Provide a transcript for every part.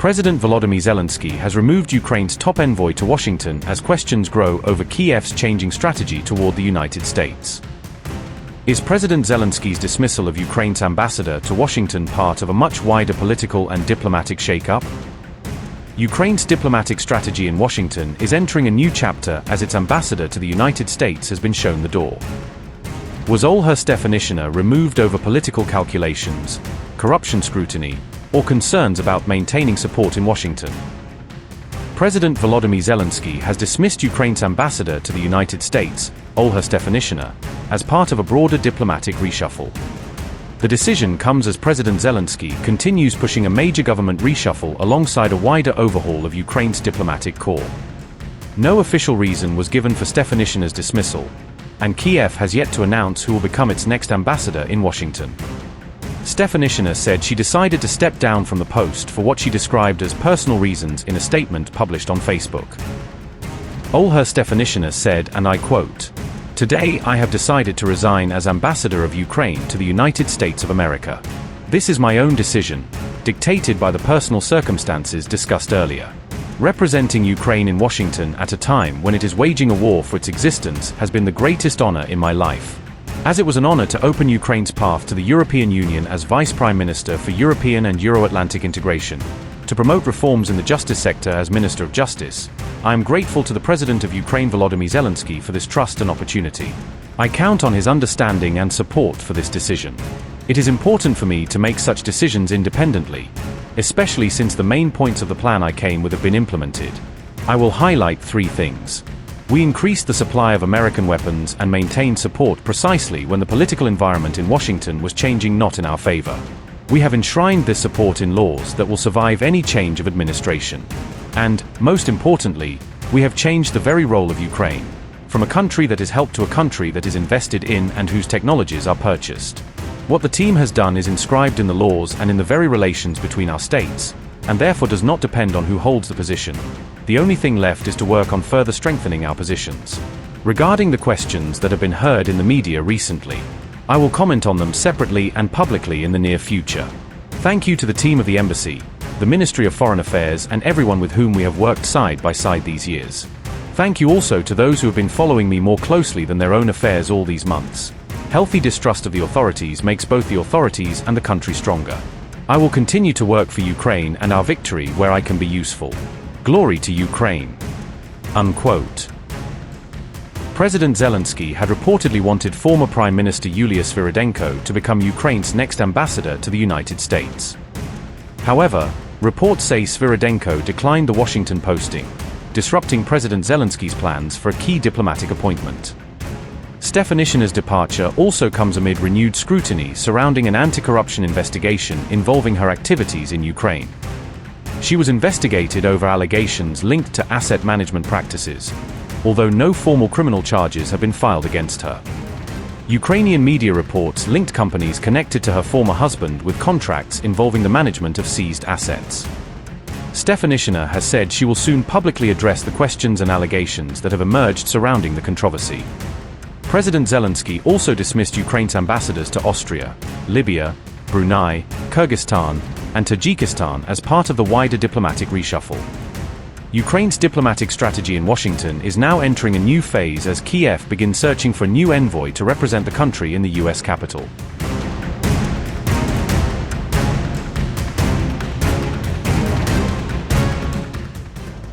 President Volodymyr Zelensky has removed Ukraine's top envoy to Washington as questions grow over Kyiv's changing strategy toward the United States. Is President Zelensky's dismissal of Ukraine's ambassador to Washington part of a much wider political and diplomatic shakeup? Ukraine's diplomatic strategy in Washington is entering a new chapter as its ambassador to the United States has been shown the door. Was Olha Stefanishyna removed over political calculations, corruption scrutiny, or concerns about maintaining support in Washington? President Volodymyr Zelensky has dismissed Ukraine's ambassador to the United States, Olha Stefanishyna, as part of a broader diplomatic reshuffle. The decision comes as President Zelensky continues pushing a major government reshuffle alongside a wider overhaul of Ukraine's diplomatic corps. No official reason was given for Stefanishyna's dismissal, and Kyiv has yet to announce who will become its next ambassador in Washington. Stefanishyna said she decided to step down from the post for what she described as personal reasons in a statement published on Facebook. Olha Stefanishyna said, and I quote, "Today I have decided to resign as ambassador of Ukraine to the United States of America. This is my own decision, dictated by the personal circumstances discussed earlier. Representing Ukraine in Washington at a time when it is waging a war for its existence has been the greatest honor in my life, as it was an honor to open Ukraine's path to the European Union as Vice Prime Minister for European and Euro-Atlantic integration, to promote reforms in the justice sector as Minister of Justice. I am grateful to the President of Ukraine Volodymyr Zelensky for this trust and opportunity. I count on his understanding and support for this decision. It is important for me to make such decisions independently, especially since the main points of the plan I came with have been implemented. I will highlight 3 things. We increased the supply of American weapons and maintained support precisely when the political environment in Washington was changing not in our favor. We have enshrined this support in laws that will survive any change of administration. And, most importantly, we have changed the very role of Ukraine, from a country that is helped to a country that is invested in and whose technologies are purchased. What the team has done is inscribed in the laws and in the very relations between our states, and therefore does not depend on who holds the position. The only thing left is to work on further strengthening our positions. Regarding the questions that have been heard in the media recently, I will comment on them separately and publicly in the near future. Thank you to the team of the Embassy, the Ministry of Foreign Affairs, and everyone with whom we have worked side by side these years. Thank you also to those who have been following me more closely than their own affairs all these months. Healthy distrust of the authorities makes both the authorities and the country stronger. I will continue to work for Ukraine and our victory where I can be useful. Glory to Ukraine." Unquote. President Zelensky had reportedly wanted former Prime Minister Olha Stefanishyna to become Ukraine's next ambassador to the United States. However, reports say Stefanishyna declined the Washington posting, disrupting President Zelensky's plans for a key diplomatic appointment. Stefanishyna's departure also comes amid renewed scrutiny surrounding an anti-corruption investigation involving her activities in Ukraine. She was investigated over allegations linked to asset management practices, although no formal criminal charges have been filed against her. Ukrainian media reports linked companies connected to her former husband with contracts involving the management of seized assets. Stefanishyna has said she will soon publicly address the questions and allegations that have emerged surrounding the controversy. President Zelensky also dismissed Ukraine's ambassadors to Austria, Libya, Brunei, Kyrgyzstan, and Tajikistan as part of the wider diplomatic reshuffle. Ukraine's diplomatic strategy in Washington is now entering a new phase as Kyiv begins searching for a new envoy to represent the country in the US capital.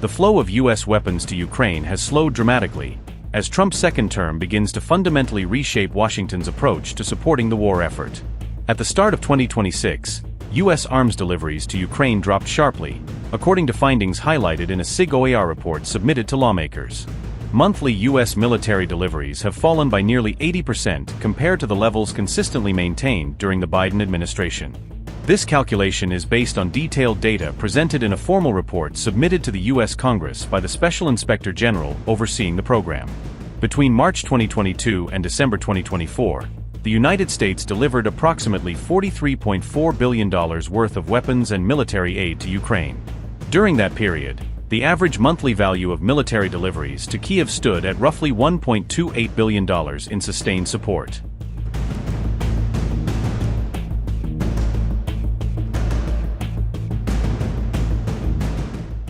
The flow of US weapons to Ukraine has slowed dramatically, as Trump's second term begins to fundamentally reshape Washington's approach to supporting the war effort. At the start of 2026, U.S. arms deliveries to Ukraine dropped sharply, according to findings highlighted in a SIG-OER report submitted to lawmakers. Monthly U.S. military deliveries have fallen by nearly 80% compared to the levels consistently maintained during the Biden administration. This calculation is based on detailed data presented in a formal report submitted to the U.S. Congress by the Special Inspector General overseeing the program. Between March 2022 and December 2024, the United States delivered approximately $43.4 billion worth of weapons and military aid to Ukraine. During that period, the average monthly value of military deliveries to Kyiv stood at roughly $1.28 billion in sustained support.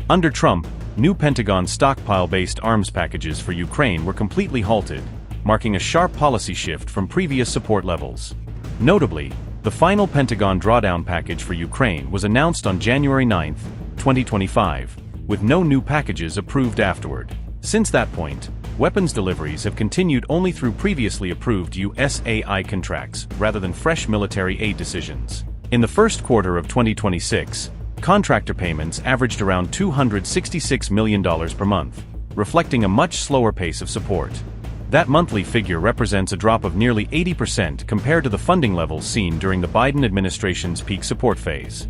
Under Trump, new Pentagon stockpile-based arms packages for Ukraine were completely halted, marking a sharp policy shift from previous support levels. Notably, the final Pentagon drawdown package for Ukraine was announced on January 9, 2025, with no new packages approved afterward. Since that point, weapons deliveries have continued only through previously approved USAI contracts rather than fresh military aid decisions. In the first quarter of 2026, contractor payments averaged around $266 million per month, reflecting a much slower pace of support. That monthly figure represents a drop of nearly 80% compared to the funding levels seen during the Biden administration's peak support phase.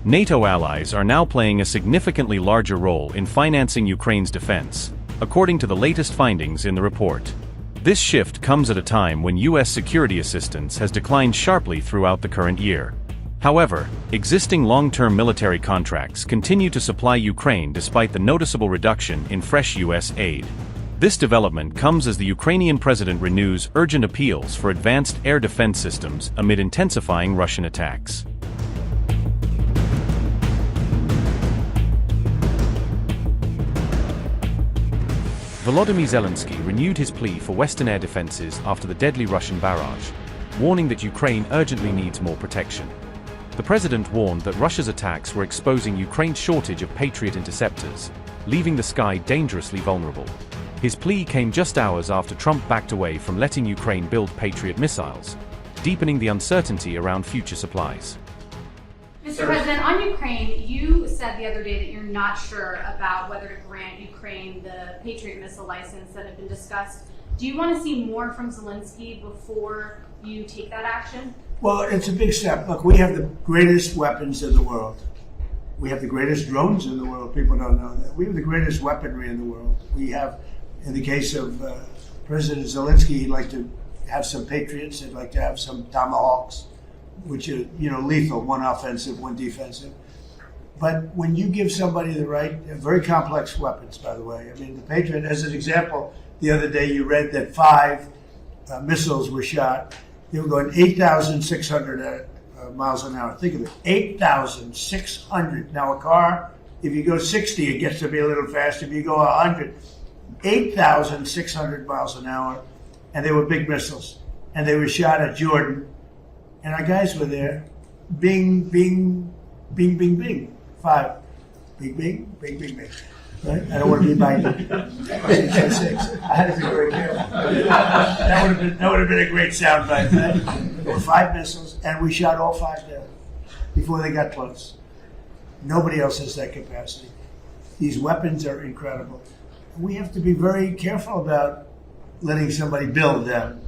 NATO allies are now playing a significantly larger role in financing Ukraine's defense, according to the latest findings in the report. This shift comes at a time when U.S. security assistance has declined sharply throughout the current year. However, existing long-term military contracts continue to supply Ukraine despite the noticeable reduction in fresh U.S. aid. This development comes as the Ukrainian president renews urgent appeals for advanced air defense systems amid intensifying Russian attacks. Volodymyr Zelensky renewed his plea for Western air defenses after the deadly Russian barrage, warning that Ukraine urgently needs more protection. The president warned that Russia's attacks were exposing Ukraine's shortage of Patriot interceptors, leaving the sky dangerously vulnerable. His plea came just hours after Trump backed away from letting Ukraine build Patriot missiles, deepening the uncertainty around future supplies. Mr. President, on Ukraine, you said the other day that you're not sure about whether to grant Ukraine the Patriot missile license that had been discussed. Do you want to see more from Zelensky before you take that action? Well, it's a big step. Look, we have the greatest weapons in the world. We have the greatest drones in the world. People don't know that. We have the greatest weaponry in the world. We have, in the case of President Zelensky, he'd like to have some Patriots. He'd like to have some Tomahawks, which are, lethal, one offensive, one defensive. But when you give somebody the right, very complex weapons, by the way. I mean, the Patriot, as an example, the other day you read that 5 missiles were shot. They were going 8,600 miles an hour. Think of it, 8,600. Now a car, if you go 60, it gets to be a little faster. If you go 100, 8,600 miles an hour. And they were big missiles. And they were shot at Jordan. And our guys were there. Bing, bing, bing, bing, bing. 5. Bing, bing, bing, bing, bing. Right? I don't want to be Biden. I had to be very careful. That would have been a great sound bite. Right? There were 5 missiles, and we shot all 5 down before they got close. Nobody else has that capacity. These weapons are incredible. We have to be very careful about letting somebody build them.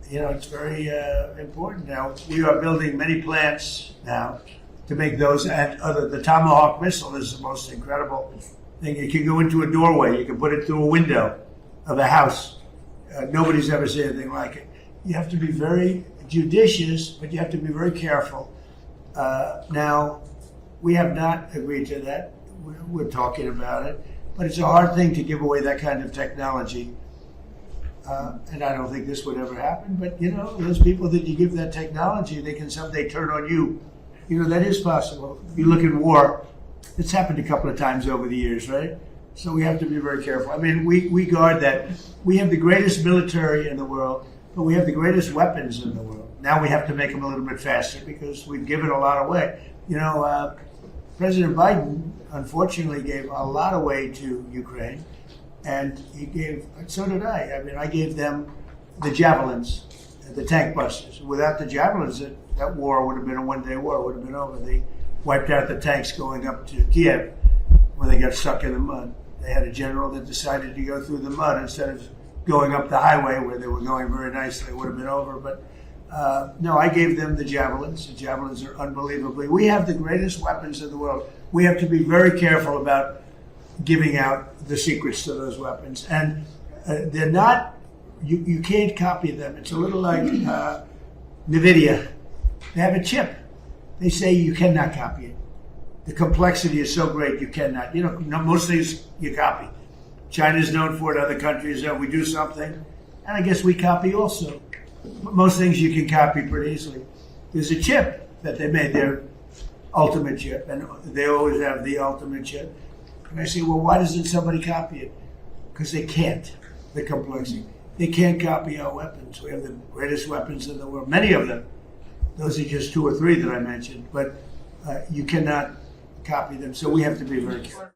It's very important now. We are building many plants now to make those, and the Tomahawk missile is the most incredible thing. It can go into a doorway. You can put it through a window of a house. Nobody's ever seen anything like it. You have to be very judicious, but you have to be very careful. Now, we have not agreed to that. We're talking about it, but it's a hard thing to give away that kind of technology. And I don't think this would ever happen, but those people that you give that technology, they can someday turn on you. That is possible. You look at war, it's happened a couple of times over the years, right? So we have to be very careful. I mean, we guard that. We have the greatest military in the world, but we have the greatest weapons in the world. Now we have to make them a little bit faster because we've given a lot away. President Biden, unfortunately, gave a lot away to Ukraine. And so did I. I mean, I gave them the javelins, the tank busters. Without the javelins, that war would have been a one-day war. It would have been over. They wiped out the tanks going up to Kyiv when they got stuck in the mud. They had a general that decided to go through the mud instead of going up the highway where they were going very nicely. It would have been over. But no, I gave them the javelins. The javelins are unbelievably. We have the greatest weapons in the world. We have to be very careful about giving out the secrets to those weapons. And they're not, you can't copy them. It's a little like NVIDIA. They have a chip. They say you cannot copy it. The complexity is so great you cannot. Most things you copy. China's known for it, other countries, we do something, and I guess we copy also. most things you can copy pretty easily. There's a chip that they made, their ultimate chip, and they always have the ultimate chip. And I say, well, why doesn't somebody copy it? Because they can't, the complexity. They can't copy our weapons. We have the greatest weapons in the world, many of them. Those are just 2 or 3 that I mentioned, but you cannot copy them, so we have to be very careful.